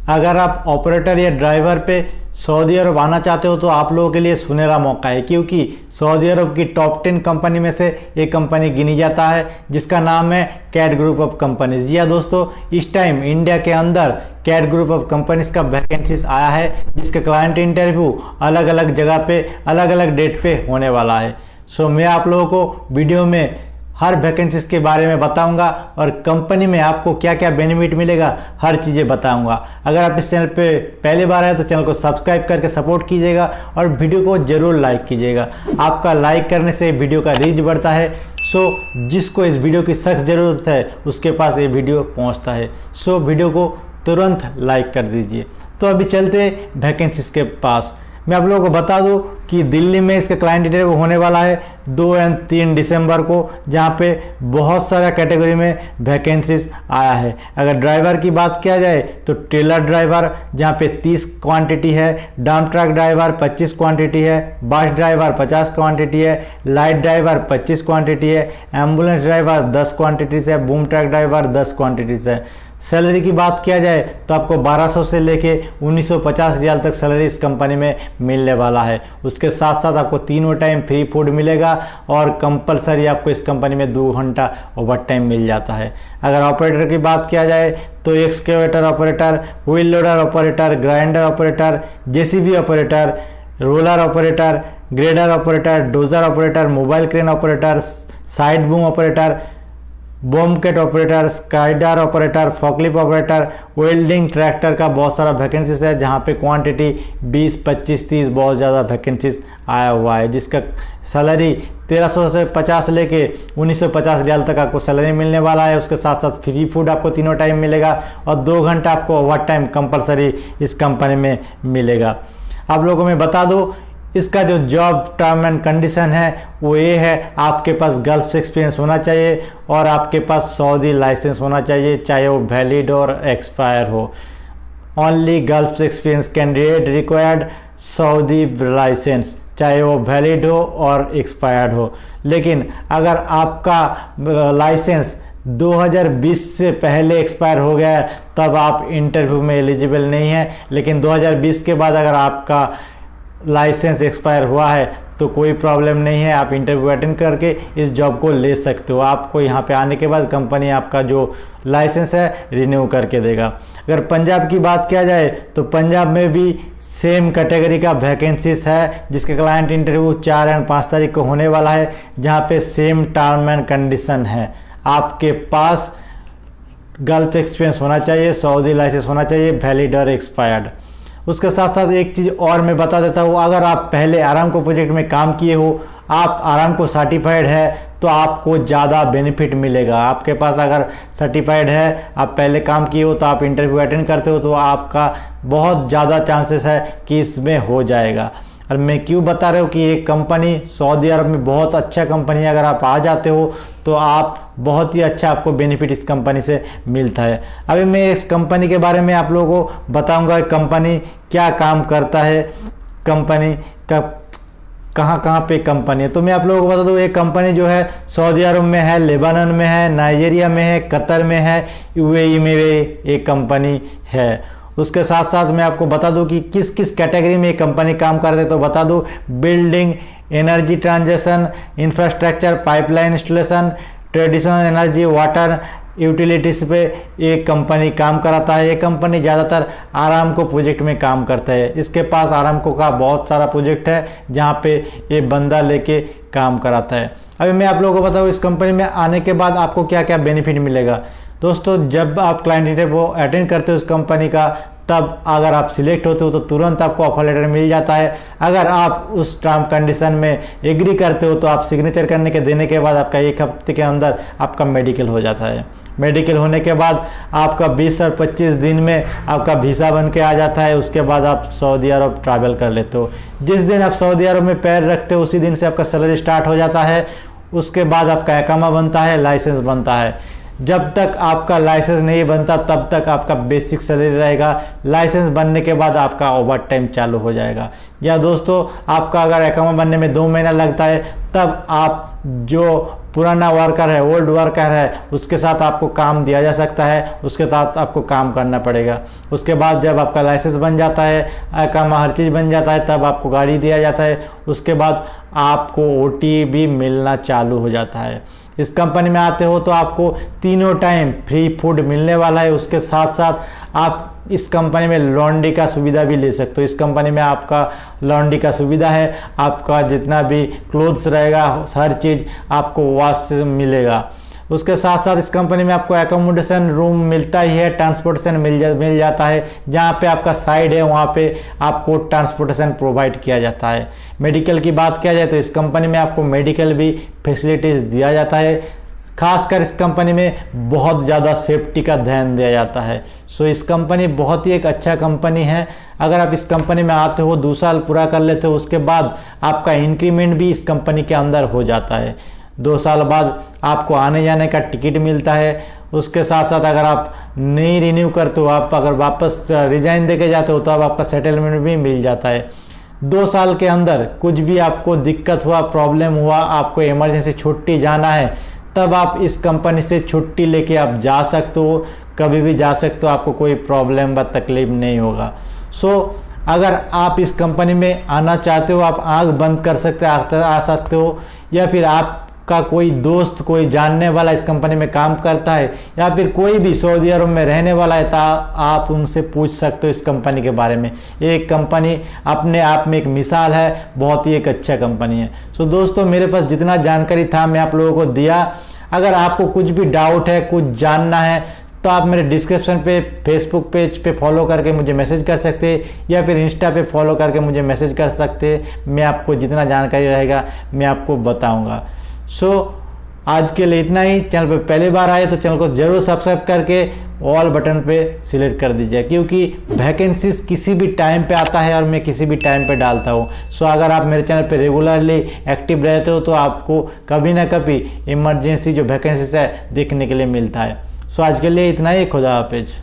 अगर आप ऑपरेटर या ड्राइवर पे सऊदी अरब आना चाहते हो तो आप लोगों के लिए सुनहरा मौका है, क्योंकि सऊदी अरब की टॉप 10 कंपनी में से एक कंपनी गिनी जाता है जिसका नाम है कैट ग्रुप ऑफ कंपनीज। जी हाँ दोस्तों, इस टाइम इंडिया के अंदर कैट ग्रुप ऑफ कंपनीज का वैकेंसीज आया है, जिसका क्लाइंट इंटरव्यू अलग अलग जगह पे अलग अलग डेट पे होने वाला है। सो मैं आप लोगों को वीडियो में हर वैकेंसीज के बारे में बताऊंगा और कंपनी में आपको क्या क्या बेनिफिट मिलेगा हर चीज़ें बताऊंगा। अगर आप इस चैनल पे पहली बार आए तो चैनल को सब्सक्राइब करके सपोर्ट कीजिएगा और वीडियो को जरूर लाइक कीजिएगा। आपका लाइक करने से वीडियो का रीच बढ़ता है। सो जिसको इस वीडियो की सख्त ज़रूरत है उसके पास ये वीडियो पहुँचता है। सो वीडियो को तुरंत लाइक कर दीजिए। तो अभी चलते वैकेंसीज के पास। मैं आप लोगों को बता दूं कि दिल्ली में इसका क्लाइंट इंटरव्यू होने वाला है 2 और 3 दिसंबर को, जहां पे बहुत सारा कैटेगरी में वैकेंसीज आया है। अगर ड्राइवर की बात किया जाए तो ट्रेलर ड्राइवर जहां पे 30 क्वांटिटी है, डंप ट्रक ड्राइवर 25 क्वांटिटी है, बस ड्राइवर 50 क्वांटिटी है, लाइट ड्राइवर 25 क्वांटिटी है, एम्बुलेंस ड्राइवर 10 क्वांटिटीज है, बूम ट्रक ड्राइवर 10 क्वांटिटीज है। सैलरी की बात किया जाए तो आपको 1200 से लेके 1950 रियाल तक सैलरी इस कंपनी में मिलने वाला है। उसके साथ साथ आपको तीनों टाइम फ्री फूड मिलेगा और कंपलसरी आपको इस कंपनी में 2 घंटा ओवर टाइम मिल जाता है। अगर ऑपरेटर की बात किया जाए तो excavator operator, wheel loader operator, grinder operator, JCB operator, roller operator, grader operator, dozer operator, mobile crane operator, side boom operator, bobcat operator, स्काईडार operator, forklift operator, welding tractor का बहुत सारा वैकेंसीज है, जहां पे क्वांटिटी 20, 25, 30 बहुत ज़्यादा वैकेंसीज आया हुआ है, जिसका सैलरी 1300 से 50 लेके 1950 रियाल तक आपको सैलरी मिलने वाला है। उसके साथ साथ फ्री फूड आपको तीनों टाइम मिलेगा और 2 घंटा आपको ओवर टाइम कंपलसरी इस कंपनी में मिलेगा। आप लोगों को मैं बता दूँ इसका जो जॉब टर्म एंड कंडीशन है वो ये है, आपके पास गल्फ से एक्सपीरियंस होना चाहिए और आपके पास सऊदी लाइसेंस होना चाहिए, चाहे वो वैलिड और एक्सपायर हो। ओनली गल्फ से experience candidate required Saudi licence, चाहे वो वैलिड हो और एक्सपायर्ड हो। लेकिन अगर आपका लाइसेंस 2020 से पहले एक्सपायर हो गया तब आप इंटरव्यू में एलिजिबल नहीं है, लेकिन 2020 के बाद अगर आपका लाइसेंस एक्सपायर हुआ है तो कोई प्रॉब्लम नहीं है, आप इंटरव्यू अटेंड करके इस जॉब को ले सकते हो। आपको यहाँ पे आने के बाद कंपनी आपका जो लाइसेंस है रिन्यू करके देगा। अगर पंजाब की बात किया जाए तो पंजाब में भी सेम कैटेगरी का वैकेंसीज है, जिसके क्लाइंट इंटरव्यू 4 और 5 तारीख को होने वाला है, जहाँ पे सेम टर्म एंड कंडीशन है। आपके पास गल्फ एक्सपीरियंस होना चाहिए, सऊदी लाइसेंस होना चाहिए, वैलिड और एक्सपायर्ड। उसके साथ साथ एक चीज़ और मैं बता देता हूँ, अगर आप पहले आरामको प्रोजेक्ट में काम किए हो, आप आरामको सर्टिफाइड है तो आपको ज़्यादा बेनिफिट मिलेगा। आपके पास अगर सर्टिफाइड है, आप पहले काम किए हो तो आप इंटरव्यू अटेंड करते हो तो आपका बहुत ज़्यादा चांसेस है कि इसमें हो जाएगा। और मैं क्यों बता रहा हूँ कि एक कंपनी सऊदी अरब में बहुत अच्छा कंपनी है, अगर आप आ जाते हो तो आप बहुत ही अच्छा आपको बेनिफिट इस कंपनी से मिलता है। अभी मैं इस कंपनी के बारे में आप लोगों को बताऊंगा कंपनी क्या काम करता है, कंपनी का कहाँ पे कंपनी है। तो मैं आप लोगों को बता दूँ ये कंपनी जो है सऊदी अरब में है, लेबनान में है, नाइजीरिया में है, कतर में है, यूएई में एक कंपनी है। उसके साथ साथ मैं आपको बता दूं कि किस किस कैटेगरी में ये कंपनी काम करते हैं। तो बता दूं building, energy transaction, infrastructure, pipeline installation, traditional energy, water utilities पे एक कंपनी काम कराता है। ये कंपनी ज़्यादातर आरामको प्रोजेक्ट में काम करता है। इसके पास आरामको का बहुत सारा प्रोजेक्ट है जहाँ पे ये बंदा लेके काम कराता है। अभी मैं आप लोगों को बताऊँ इस कंपनी में आने के बाद आपको क्या क्या बेनिफिट मिलेगा। दोस्तों, जब आप क्लाइंट इंटरव्यू अटेंड करते हो उस कंपनी का, तब अगर आप सिलेक्ट होते हो तो तुरंत आपको ऑफर लेटर मिल जाता है। अगर आप उस टर्म कंडीशन में एग्री करते हो तो आप सिग्नेचर करने के देने के बाद आपका 1 हफ्ते के अंदर आपका मेडिकल हो जाता है। मेडिकल होने के बाद आपका 20 और 25 दिन में आपका वीज़ा बन के आ जाता है। उसके बाद आप सऊदी अरब ट्रैवल कर लेते हो। जिस दिन आप सऊदी अरब में पैर रखते हो उसी दिन से आपका सैलरी स्टार्ट हो जाता है। उसके बाद आपका इकामा बनता है, लाइसेंस बनता है। जब तक आपका लाइसेंस नहीं बनता तब तक आपका बेसिक सैलरी रहेगा। लाइसेंस बनने के बाद आपका ओवर टाइम चालू हो जाएगा। या दोस्तों, आपका अगर इकामा बनने में 2 महीना लगता है तब आप जो पुराना वर्कर है, ओल्ड वर्कर है, उसके साथ आपको काम दिया जा सकता है, उसके साथ आपको काम करना पड़ेगा। उसके बाद जब आपका लाइसेंस बन जाता है, काम हर चीज़ बन जाता है, तब आपको गाड़ी दिया जाता है। उसके बाद आपको ओटी भी मिलना चालू हो जाता है। इस कंपनी में आते हो तो आपको तीनों टाइम फ्री फूड मिलने वाला है। उसके साथ साथ आप इस कंपनी में लॉन्ड्री का सुविधा भी ले सकते हो। इस कंपनी में आपका लॉन्ड्री का सुविधा है, आपका जितना भी क्लोथ्स रहेगा हर चीज़ आपको वॉश मिलेगा। उसके साथ साथ इस कंपनी में आपको एकोमोडेशन रूम मिलता ही है, ट्रांसपोर्टेशन मिल जाता है। जहाँ पे आपका साइड है वहाँ पे आपको ट्रांसपोर्टेशन प्रोवाइड किया जाता है। मेडिकल की बात किया जाए तो इस कंपनी में आपको मेडिकल भी फैसिलिटीज़ दिया जाता है। खासकर इस कंपनी में बहुत ज़्यादा सेफ्टी का ध्यान दिया जाता है। सो इस कंपनी बहुत ही एक अच्छा कंपनी है। अगर आप इस कंपनी में आते हो, 2 साल पूरा कर लेते हो, उसके बाद आपका इंक्रीमेंट भी इस कंपनी के अंदर हो जाता है। 2 साल बाद आपको आने जाने का टिकट मिलता है। उसके साथ साथ अगर आप नहीं रिन्यू करते हो, आप अगर वापस रिजाइन दे के जाते हो, तो अब आपका सेटलमेंट भी मिल जाता है। 2 साल के अंदर कुछ भी आपको दिक्कत हुआ, प्रॉब्लम हुआ, आपको इमरजेंसी छुट्टी जाना है, तब आप इस कंपनी से छुट्टी लेके आप जा सकते हो, कभी भी जा सकते हो, आपको कोई प्रॉब्लम व तकलीफ नहीं होगा। सो अगर आप इस कंपनी में आना चाहते हो, आप आंख बंद कर सकते आ सकते हो, या फिर आपका कोई दोस्त, कोई जानने वाला इस कंपनी में काम करता है, या फिर कोई भी सऊदी अरब में रहने वाला है, तो आप उनसे पूछ सकते हो इस कंपनी के बारे में। एक कंपनी अपने आप में एक मिसाल है, बहुत ही एक अच्छा कंपनी है। सो दोस्तों, मेरे पास जितना जानकारी था मैं आप लोगों को दिया। अगर आपको कुछ भी डाउट है, कुछ जानना है, तो आप मेरे डिस्क्रिप्शन पे फेसबुक पेज पे फॉलो करके मुझे मैसेज कर सकते हैं, या फिर इंस्टा पे फॉलो करके मुझे मैसेज कर सकते हैं। मैं आपको जितना जानकारी रहेगा मैं आपको बताऊंगा। सो आज के लिए इतना ही। चैनल पे पहली बार आए तो चैनल को जरूर सब्सक्राइब करके ऑल बटन पे सिलेक्ट कर दीजिए, क्योंकि वैकेंसीज किसी भी टाइम पे आता है और मैं किसी भी टाइम पे डालता हूँ। सो अगर आप मेरे चैनल पे रेगुलरली एक्टिव रहते हो तो आपको कभी ना कभी इमरजेंसी जो वैकेंसीज है देखने के लिए मिलता है। सो आज के लिए इतना ही। खुदा हाफिज।